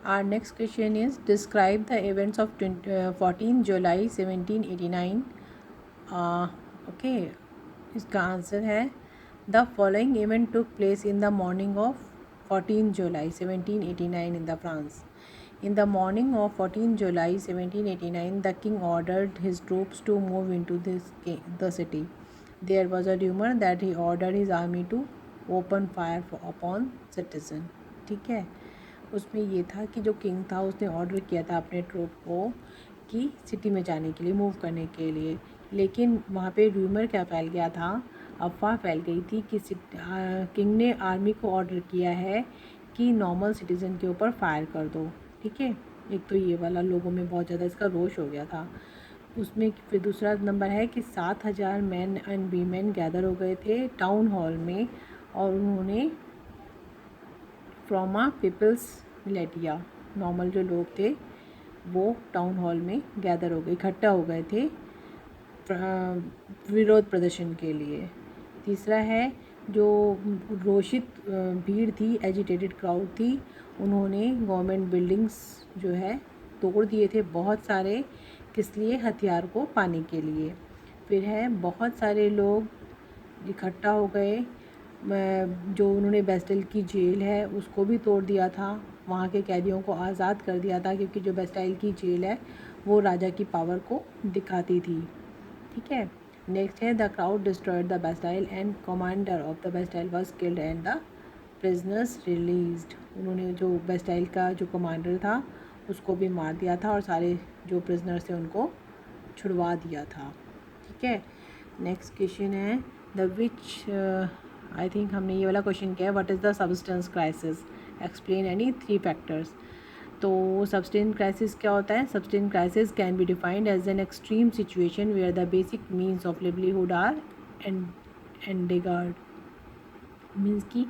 Our next question is describe the events of 14 July 1789. Okay, इसका answer है the following event took place in the morning of 14 July 1789 in the France. In the morning of 14 July 1789, the king ordered his troops to move into the city. There was a rumor that he ordered his army to open fire upon citizen. ठीक है, उसमें ये था कि जो king था उसने order किया था अपने ट्रूप को कि सिटी में जाने के लिए, मूव करने के लिए, लेकिन वहाँ पे रूमर क्या फैल गया था, अफवाह फैल गई थी कि किंग ने आर्मी को ऑर्डर किया है कि नॉर्मल सिटीज़न के ऊपर फायर कर दो। ठीक है, एक तो ये वाला लोगों में बहुत ज़्यादा इसका रोष हो गया था। उसमें फिर दूसरा नंबर है कि 7,000 मैन एंड वीमेन गैदर हो गए थे टाउन हॉल में और उन्होंने फ्रॉम आ पीपल्स मिलेटिया, नॉर्मल जो लोग थे वो टाउन हॉल में गैदर हो गए, इकट्ठा हो गए थे विरोध प्रदर्शन के लिए। तीसरा है जो रोषित भीड़ थी, एजिटेटेड क्राउड थी, उन्होंने गवर्नमेंट बिल्डिंग्स जो है तोड़ दिए थे बहुत सारे, किस लिए, हथियार को पाने के लिए। फिर है बहुत सारे लोग इकट्ठा हो गए, जो उन्होंने बेस्टाइल की जेल है उसको भी तोड़ दिया था, वहाँ के कैदियों को आज़ाद कर दिया था, क्योंकि जो बेस्टाइल की जेल है वो राजा की पावर को दिखाती थी। ठीक है, नेक्स्ट है the crowd destroyed the Bastille and commander of the Bastille was killed and the prisoners released. उन्होंने जो बेस्टाइल का जो कमांडर था उसको भी मार दिया था और सारे जो प्रिजनर्स थे उनको छुड़वा दिया था। ठीक है, नेक्स्ट क्वेश्चन है द विच, आई थिंक हमने ये वाला क्वेश्चन किया है, what is the substance crisis, explain any 3 factors. तो सब्सटेंस क्राइसिस क्या होता है? Substance crisis can be defined as an extreme situation where the basic means of livelihood are endangered. Means कि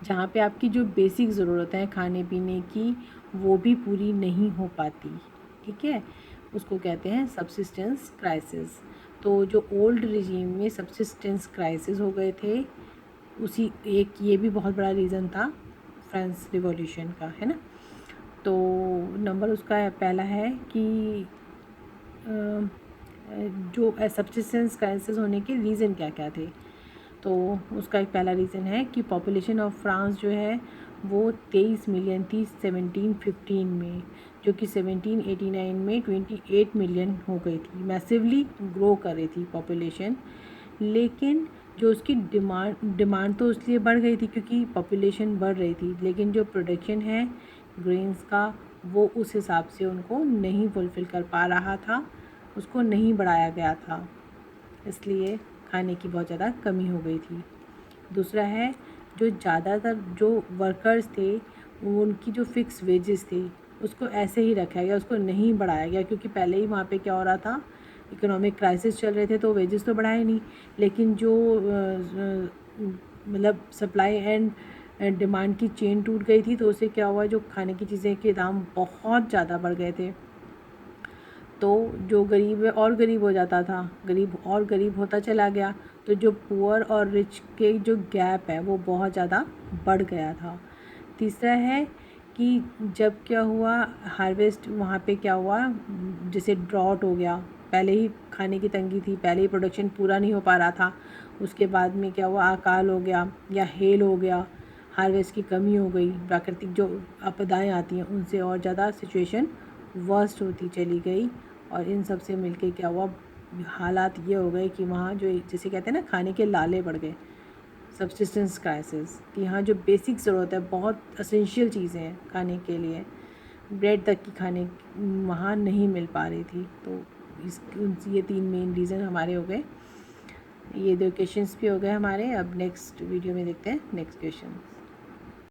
जहाँ पे आपकी जो बेसिक ज़रूरतें हैं खाने पीने की वो भी पूरी नहीं हो पाती। ठीक है, उसको कहते हैं सब्सिस्टेंस क्राइसिस। तो जो ओल्ड रिजीम में सब्सिस्टेंस क्राइसिस हो गए थे, उसी एक ये भी बहुत बड़ा रीज़न था फ्रेंच रिवॉल्यूशन का, है ना। तो नंबर उसका पहला है कि जो सब्सिस्टेंस क्राइसिस होने के रीज़न क्या क्या थे। तो उसका एक पहला रीज़न है कि पॉपुलेशन ऑफ फ्रांस जो है वो 23 मिलियन थी 1715 में, जो कि 1789 में 28 मिलियन हो गई थी, मैसिवली ग्रो कर रही थी पॉपुलेशन। लेकिन जो उसकी डिमांड तो इसलिए बढ़ गई थी क्योंकि पॉपुलेशन बढ़ रही थी, लेकिन जो प्रोडक्शन है ग्रेन्स का वो उस हिसाब से उनको नहीं फुलफ़िल कर पा रहा था, उसको नहीं बढ़ाया गया था, इसलिए खाने की बहुत ज़्यादा कमी हो गई थी। दूसरा है जो ज़्यादातर जो वर्कर्स थे उनकी जो फ़िक्स वेजेस थे उसको ऐसे ही रखा गया, उसको नहीं बढ़ाया गया, क्योंकि पहले ही वहाँ पे क्या हो रहा था, इकोनॉमिक क्राइसिस चल रहे थे, तो वेजेस तो बढ़ाए नहीं, लेकिन जो मतलब सप्लाई एंड डिमांड की चेन टूट गई थी, तो उससे क्या हुआ, जो खाने की चीज़ें के दाम बहुत ज़्यादा बढ़ गए थे। तो जो गरीब है और गरीब हो जाता था, गरीब और गरीब होता चला गया, तो जो पुअर और रिच के जो गैप है वो बहुत ज़्यादा बढ़ गया था। तीसरा है कि जब क्या हुआ हार्वेस्ट, वहाँ पे क्या हुआ, जैसे ड्रॉट हो गया, पहले ही खाने की तंगी थी, पहले ही प्रोडक्शन पूरा नहीं हो पा रहा था, उसके बाद में क्या हुआ, अकाल हो गया या हेल हो गया, हार्वेस्ट की कमी हो गई, प्राकृतिक जो आपदाएं आती हैं उनसे और ज़्यादा सिचुएशन वर्स्ट होती चली गई, और इन सब से मिलके क्या हुआ, हालात ये हो गए कि वहाँ जो जैसे कहते हैं ना खाने के लाले बढ़ गए, सब्सिस्टेंस क्राइसिस, कि यहाँ जो बेसिक ज़रूरत है, बहुत असेंशियल चीज़ें हैं खाने के लिए, ब्रेड तक की खाने वहाँ नहीं मिल पा रही थी। तो ये 3 मेन रीज़न हमारे हो गए, ये 2 क्वेश्चंस भी हो गए हमारे। अब नेक्स्ट वीडियो में देखते हैं नेक्स्ट क्वेश्चन।